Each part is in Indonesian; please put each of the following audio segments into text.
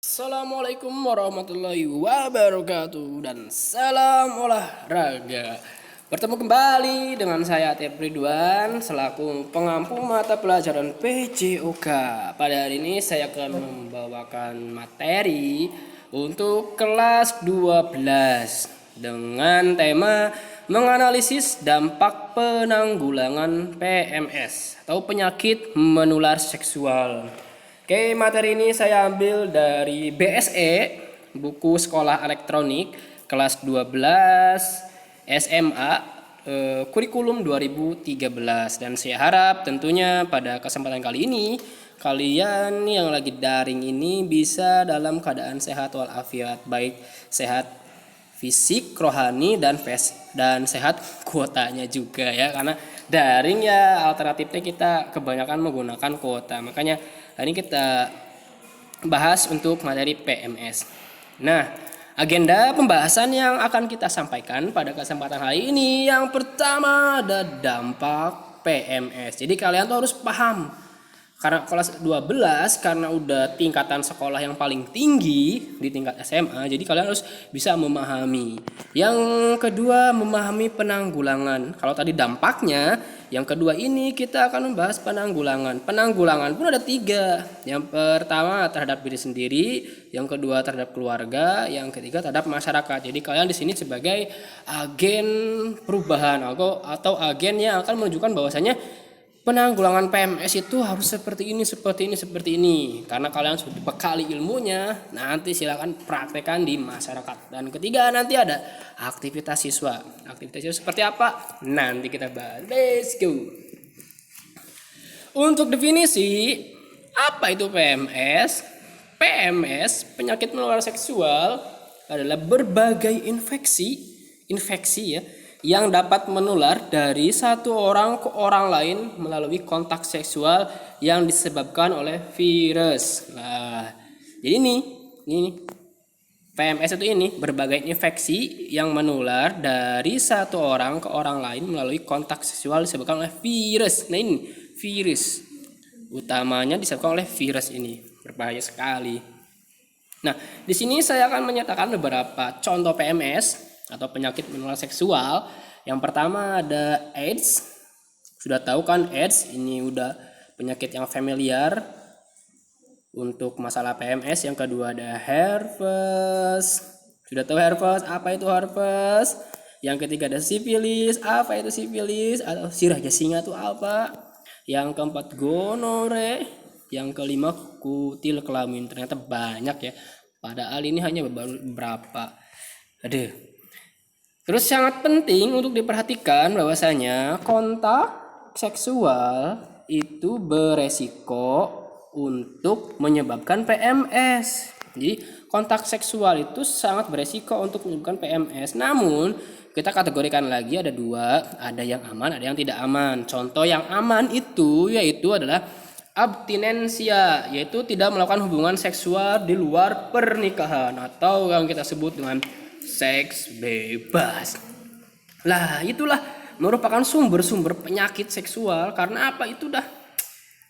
Assalamualaikum warahmatullahi wabarakatuh dan salam olahraga. Bertemu kembali dengan saya Atep Ridwan selaku pengampu mata pelajaran PJOK. Pada hari ini saya akan membawakan materi untuk kelas 12 dengan tema menganalisis dampak penanggulangan PMS atau penyakit menular seksual. Oke, materi ini saya ambil dari BSE, buku sekolah elektronik kelas 12 SMA, kurikulum 2013. Dan saya harap tentunya pada kesempatan kali ini kalian yang lagi daring ini bisa dalam keadaan sehat walafiat, baik sehat fisik, rohani dan sehat kuotanya juga ya, karena daring ya alternatifnya kita kebanyakan menggunakan kuota. Makanya hari ini kita bahas untuk materi PMS. Nah, agenda pembahasan yang akan kita sampaikan pada kesempatan hari ini yang pertama ada dampak PMS. Jadi kalian tuh harus paham karena kelas 12 karena udah tingkatan sekolah yang paling tinggi di tingkat SMA, jadi kalian harus bisa memahami. Yang kedua, memahami penanggulangan. Kalau tadi dampaknya, yang kedua ini kita akan membahas penanggulangan. Penanggulangan pun ada 3. Yang pertama terhadap diri sendiri, yang kedua terhadap keluarga, yang ketiga terhadap masyarakat. Jadi kalian di sini sebagai agen perubahan atau agen yang akan menunjukkan bahwasanya penanggulangan PMS itu harus seperti ini, seperti ini, seperti ini. Karena kalian sudah dibekali ilmunya, nanti silakan praktekkan di masyarakat. Dan ketiga nanti ada aktivitas siswa. Aktivitas siswa seperti apa? Nanti kita bahas. Let's go. Untuk definisi, apa itu PMS? PMS, penyakit menular seksual, adalah berbagai infeksi ya, yang dapat menular dari satu orang ke orang lain melalui kontak seksual yang disebabkan oleh virus. Nah, jadi ini PMS itu ini berbagai infeksi yang menular dari satu orang ke orang lain melalui kontak seksual disebabkan oleh virus. Nah, ini virus utamanya disebabkan oleh virus ini, berbahaya sekali. Nah, di sini saya akan menyatakan beberapa contoh PMS atau penyakit menular seksual. Yang pertama ada AIDS. Sudah tahu kan AIDS ini udah penyakit yang familiar untuk masalah PMS. Yang kedua ada herpes. Sudah tahu herpes? Apa itu herpes? Yang ketiga ada sifilis. Apa itu sifilis? Atau sirah singa itu apa? Yang keempat gonore. Yang kelima kutil kelamin. Ternyata banyak ya. Padahal ini hanya beberapa. Aduh. Terus sangat penting untuk diperhatikan bahwasanya kontak seksual itu beresiko untuk menyebabkan PMS. Jadi kontak seksual itu sangat beresiko untuk menyebabkan PMS. Namun kita kategorikan lagi ada 2, ada yang aman, ada yang tidak aman. Contoh yang aman itu yaitu adalah abstinensia, yaitu tidak melakukan hubungan seksual di luar pernikahan atau yang kita sebut dengan seks bebas. Lah, itulah merupakan sumber-sumber penyakit seksual. Karena apa? Itu dah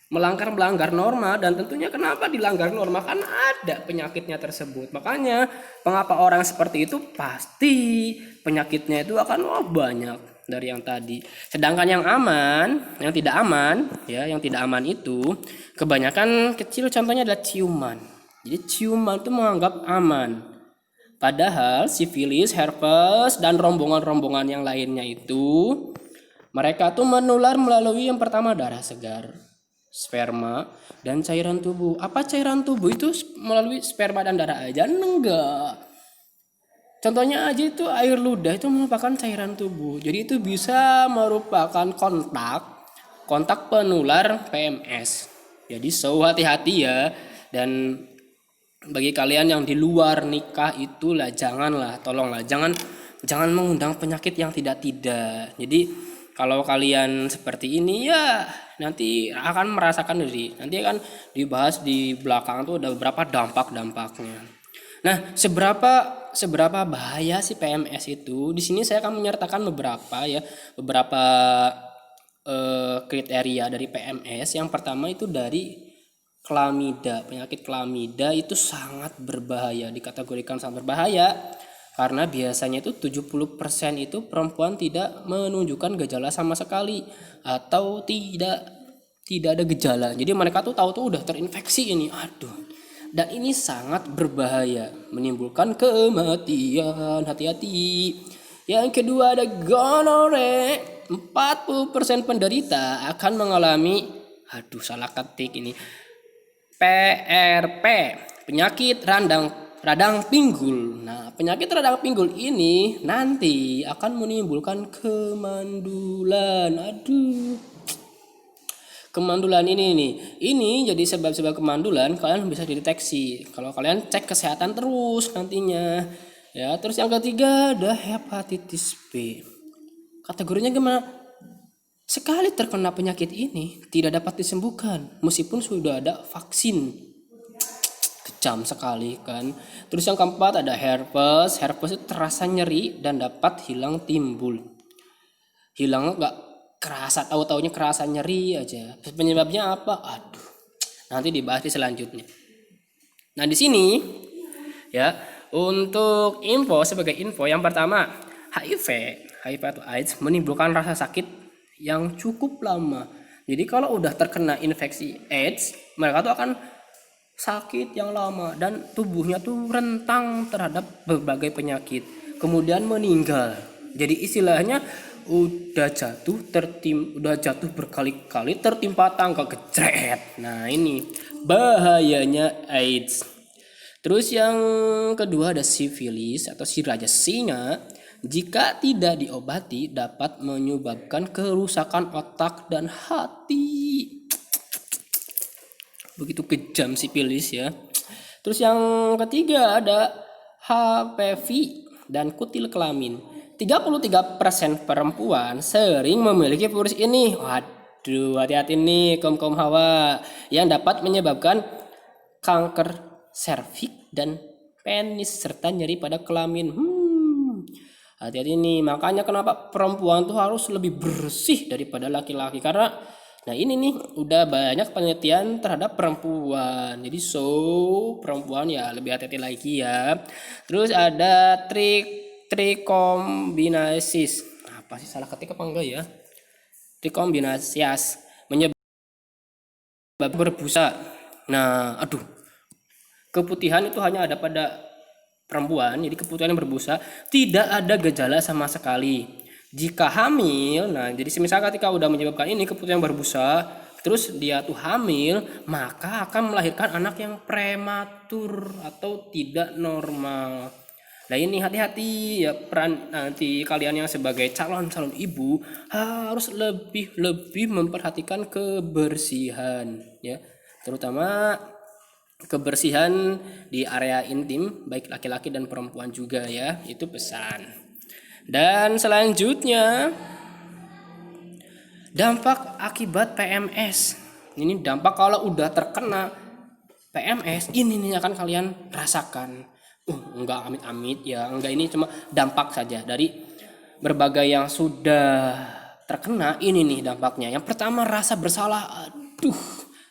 melanggar norma. Dan tentunya kenapa dilanggar norma? Karena ada penyakitnya tersebut. Makanya mengapa orang seperti itu pasti penyakitnya itu akan banyak dari yang tadi. Sedangkan yang aman, yang tidak aman ya, yang tidak aman itu kebanyakan kecil, contohnya adalah ciuman. Jadi ciuman itu menganggap aman. Padahal sifilis, herpes, dan rombongan-rombongan yang lainnya itu mereka tuh menular melalui yang pertama darah segar, sperma, dan cairan tubuh. Apa cairan tubuh itu melalui sperma dan darah aja? Enggak. Contohnya aja itu air ludah itu merupakan cairan tubuh. Jadi itu bisa merupakan kontak penular PMS. Jadi so hati-hati ya. Dan bagi kalian yang di luar nikah itulah janganlah, tolonglah jangan mengundang penyakit yang tidak. Jadi kalau kalian seperti ini ya nanti akan merasakan diri. Nanti akan dibahas di belakang tuh ada beberapa dampak-dampaknya. Nah, seberapa bahaya sih PMS itu? Di sini saya akan menyertakan beberapa kriteria dari PMS. Yang pertama itu dari klamida. Penyakit klamida itu sangat berbahaya, dikategorikan sangat berbahaya karena biasanya itu 70% itu perempuan tidak menunjukkan gejala sama sekali atau tidak ada gejala. Jadi mereka tuh tahu tuh udah terinfeksi ini. Aduh. Dan ini sangat berbahaya, menimbulkan kematian. Hati-hati. Yang kedua ada gonore. 40% penderita akan mengalami, aduh salah ketik ini, PRP, penyakit radang pinggul. Nah, penyakit radang pinggul ini nanti akan menimbulkan kemandulan. Aduh. Kemandulan ini nih. Ini jadi sebab-sebab kemandulan kalian bisa dideteksi kalau kalian cek kesehatan terus nantinya. Ya, terus yang ketiga ada hepatitis B. Kategorinya gimana? Sekali terkena penyakit ini tidak dapat disembuhkan meskipun sudah ada vaksin. Kejam sekali kan. Terus yang keempat ada herpes. Herpes itu terasa nyeri dan dapat hilang timbul. Hilang nggak kerasa, tahu-taunya kerasa nyeri aja. Penyebabnya apa? Aduh. Nanti dibahas di selanjutnya. Nah, di sini ya, untuk info sebagai info yang pertama, HIV atau AIDS menimbulkan rasa sakit yang cukup lama. Jadi kalau udah terkena infeksi AIDS, mereka tuh akan sakit yang lama dan tubuhnya tuh rentang terhadap berbagai penyakit, kemudian meninggal. Jadi istilahnya udah jatuh berkali-kali tertimpa tangga gejret. Nah, ini bahayanya AIDS. Terus yang kedua ada sifilis atau siraja singa. Jika tidak diobati dapat menyebabkan kerusakan otak dan hati. Begitu kejam sifilis ya. Terus yang ketiga ada HPV dan kutil kelamin. 33% perempuan sering memiliki virus ini. Waduh, hati-hati nih kaum hawa yang dapat menyebabkan kanker serviks dan penis serta nyeri pada kelamin. Hati-hati nih, makanya kenapa perempuan tuh harus lebih bersih daripada laki-laki, karena nah ini nih udah banyak penelitian terhadap perempuan. Jadi perempuan ya lebih hati-hati lagi ya. Terus ada trikombinasis. Apa sih, salah ketik apa enggak ya? Trikombinasias menyebabkan berbusa. Nah, aduh. Keputihan itu hanya ada pada perempuan, jadi keputihan yang berbusa, tidak ada gejala sama sekali. Jika hamil, nah jadi semisal ketika udah menyebabkan ini keputihan berbusa, terus dia tuh hamil, maka akan melahirkan anak yang prematur atau tidak normal. Nah ini hati-hati ya, peran nanti kalian yang sebagai calon ibu harus lebih memperhatikan kebersihan ya, terutama kebersihan di area intim baik laki-laki dan perempuan juga ya, itu pesan. Dan selanjutnya dampak akibat PMS. Ini dampak kalau udah terkena PMS, ini nih akan kalian rasakan. Enggak amit-amit ya, enggak, ini cuma dampak saja dari berbagai yang sudah terkena. Ini nih dampaknya. Yang pertama rasa bersalah. Aduh,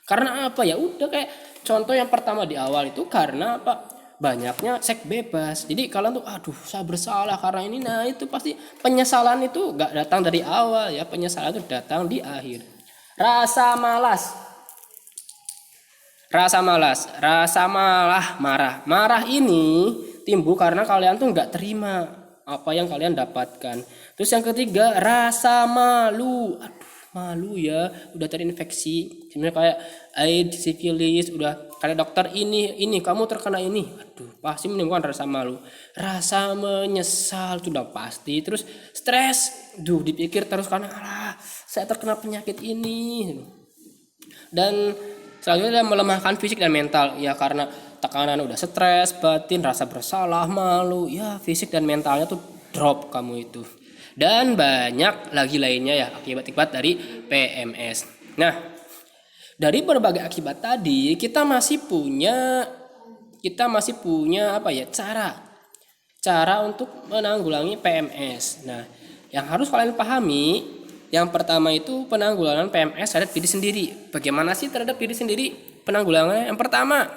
karena apa ya? Udah kayak contoh yang pertama di awal itu karena apa? Banyaknya seks bebas. Jadi kalian tuh aduh saya bersalah karena ini. Nah itu pasti penyesalan itu gak datang dari awal ya. Penyesalan itu datang di akhir. Rasa malas. Marah ini timbul karena kalian tuh gak terima apa yang kalian dapatkan. Terus yang ketiga rasa malu. Aduh, malu ya, udah terinfeksi sebenarnya kayak AIDS, sifilis, udah kayak dokter ini kamu terkena ini, aduh pasti menimbulkan rasa malu. Rasa menyesal sudah pasti. Terus stres, dipikir terus karena saya terkena penyakit ini. Dan selanjutnya melemahkan fisik dan mental ya, karena tekanan udah stres, batin, rasa bersalah, malu ya, fisik dan mentalnya tuh drop kamu itu. Dan banyak lagi lainnya ya akibat-akibat dari PMS. Nah, dari berbagai akibat tadi kita masih punya apa ya, cara untuk menanggulangi PMS. Nah, yang harus kalian pahami, yang pertama itu penanggulangan PMS terhadap diri sendiri. Bagaimana sih terhadap diri sendiri? penanggulangannya yang pertama,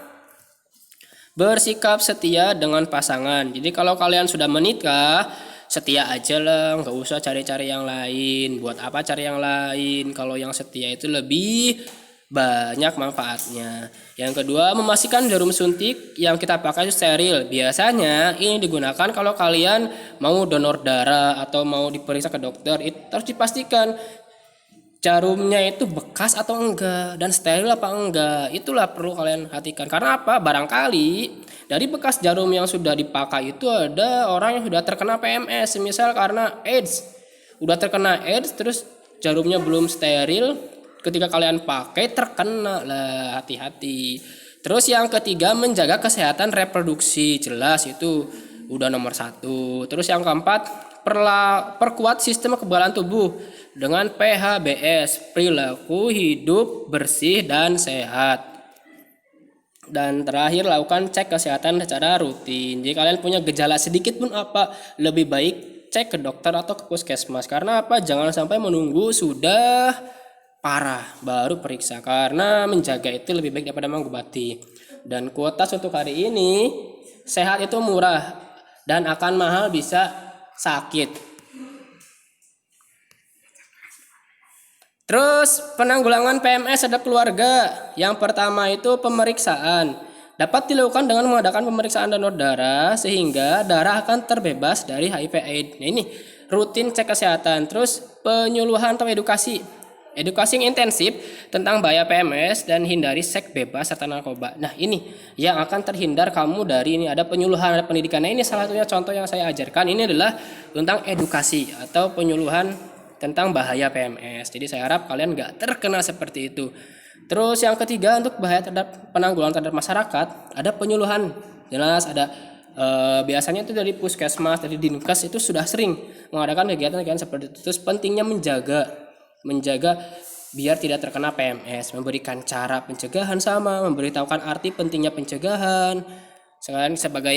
bersikap setia dengan pasangan. Jadi kalau kalian sudah menikah, setia aja lah, nggak usah cari-cari yang lain. Buat apa cari yang lain? Kalau yang setia itu lebih banyak manfaatnya. Yang kedua, memastikan jarum suntik yang kita pakai itu steril. Biasanya ini digunakan kalau kalian mau donor darah atau mau diperiksa ke dokter. Itu harus dipastikan jarumnya itu bekas atau enggak dan steril apa enggak. Itulah perlu kalian perhatikan. Karena apa? Barangkali dari bekas jarum yang sudah dipakai itu ada orang yang sudah terkena PMS, misal karena AIDS. Udah terkena AIDS terus jarumnya belum steril, ketika kalian pakai terkena lah, hati-hati. Terus yang ketiga, menjaga kesehatan reproduksi, jelas itu udah nomor 1. Terus yang keempat, perkuat sistem kekebalan tubuh dengan PHBS, perilaku hidup bersih dan sehat. Dan terakhir, lakukan cek kesehatan secara rutin. Jika kalian punya gejala sedikit pun apa, lebih baik cek ke dokter atau ke puskesmas. Karena apa? Jangan sampai menunggu sudah parah baru periksa, karena menjaga itu lebih baik daripada mengobati. Dan kuotas untuk hari ini, sehat itu murah dan akan mahal bisa sakit. Terus penanggulangan PMS terhadap keluarga. Yang pertama itu pemeriksaan. Dapat dilakukan dengan mengadakan pemeriksaan donor darah sehingga darah akan terbebas dari HIV/AIDS. Nah, ini rutin cek kesehatan. Terus penyuluhan atau edukasi. Edukasi yang intensif tentang bahaya PMS dan hindari seks bebas serta narkoba. Nah, ini yang akan terhindar kamu dari ini, ada penyuluhan, ada pendidikan. Nah, ini salah satunya contoh yang saya ajarkan. Ini adalah tentang edukasi atau penyuluhan tentang bahaya PMS. Jadi saya harap kalian nggak terkena seperti itu. Terus yang ketiga, untuk bahaya terhadap penanggulangan terhadap masyarakat, ada penyuluhan. Jelas ada biasanya itu dari puskesmas, dari dinkes itu sudah sering mengadakan kegiatan-kegiatan seperti itu. Terus pentingnya menjaga biar tidak terkena PMS, memberikan cara pencegahan, sama memberitahukan arti pentingnya pencegahan. Sekarang sebagai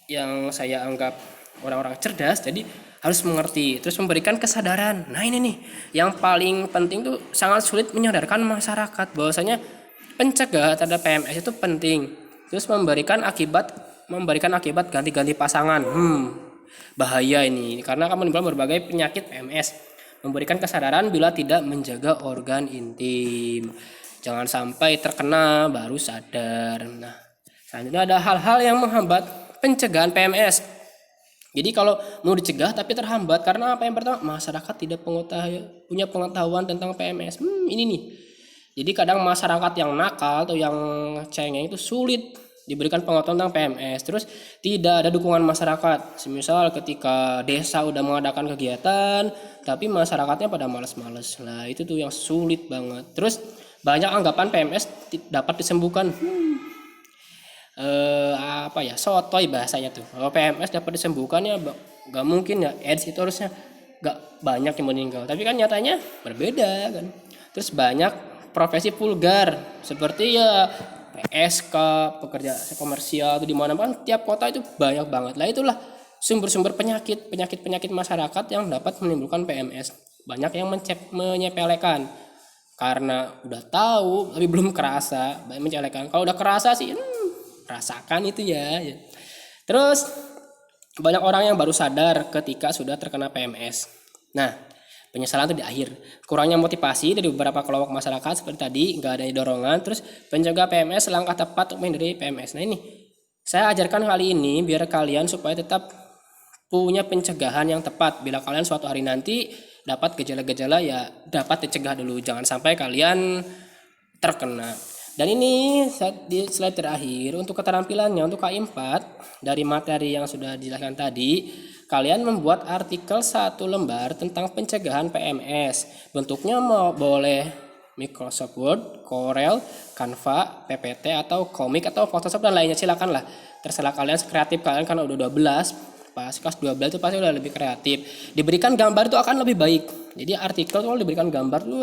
yang saya anggap orang-orang cerdas, jadi harus mengerti, terus memberikan kesadaran. Nah, ini nih yang paling penting tuh, sangat sulit menyadarkan masyarakat bahwasanya pencegahan terhadap PMS itu penting. Terus memberikan akibat ganti-ganti pasangan. Bahaya ini karena akan menimbulkan berbagai penyakit PMS. Memberikan kesadaran bila tidak menjaga organ intim. Jangan sampai terkena baru sadar. Nah, selanjutnya ada hal-hal yang menghambat pencegahan PMS. Jadi kalau mau dicegah tapi terhambat karena apa? Yang pertama, masyarakat tidak punya pengetahuan tentang PMS. Ini nih. Jadi kadang masyarakat yang nakal atau yang cengeng itu sulit diberikan pengetahuan tentang PMS. Terus tidak ada dukungan masyarakat. Semisal ketika desa udah mengadakan kegiatan tapi masyarakatnya pada malas-malas. Nah, itu tuh yang sulit banget. Terus banyak anggapan PMS dapat disembuhkan. Sotoy bahasanya tuh. Kalau PMS dapat disembuhkan ya nggak mungkin ya. AIDS itu harusnya nggak banyak yang meninggal. Tapi kan nyatanya berbeda kan. Terus banyak profesi vulgar seperti ya PSK, pekerja komersial, itu di mana kan tiap kota itu banyak banget. Lah itulah sumber-sumber penyakit masyarakat yang dapat menimbulkan PMS. Banyak yang menyepelekan karena udah tahu tapi belum kerasa, banyak menyepelekan. Kalau udah kerasa sih rasakan itu ya. Terus banyak orang yang baru sadar ketika sudah terkena PMS. Nah, penyesalan itu di akhir. Kurangnya motivasi dari beberapa kelompok masyarakat seperti tadi, nggak ada dorongan. Terus pencegah PMS, langkah tepat untuk menghindari PMS. Nah, ini saya ajarkan kali ini biar kalian supaya tetap punya pencegahan yang tepat. Bila kalian suatu hari nanti dapat gejala-gejala, ya dapat dicegah dulu. Jangan sampai kalian terkena. Dan ini di slide terakhir untuk keterampilannya, untuk K4 dari materi yang sudah dijelaskan tadi, kalian membuat artikel 1 lembar tentang pencegahan PMS. Bentuknya boleh Microsoft Word, Corel, Canva, PPT atau komik atau Photoshop dan lainnya, silakan lah. Terserah kalian, kreatif kalian karena udah 12. Pas kelas 12 itu pasti udah lebih kreatif. Diberikan gambar itu akan lebih baik. Jadi artikel kalau diberikan gambar itu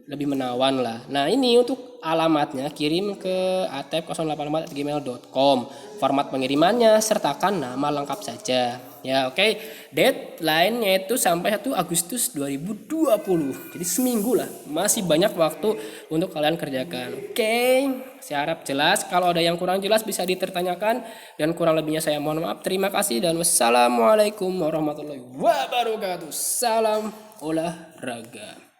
lebih menawan lah. Nah, ini untuk alamatnya kirim ke atep084@gmail.com. Format pengirimannya sertakan nama lengkap saja Ya, oke. Deadline-nya itu sampai 1 Agustus 2020. Jadi seminggu lah. Masih banyak waktu untuk kalian kerjakan. Oke. Saya harap jelas. Kalau ada yang kurang jelas bisa ditertanyakan. Dan kurang lebihnya saya mohon maaf. Terima kasih dan wassalamualaikum warahmatullahi wabarakatuh. Salam olahraga.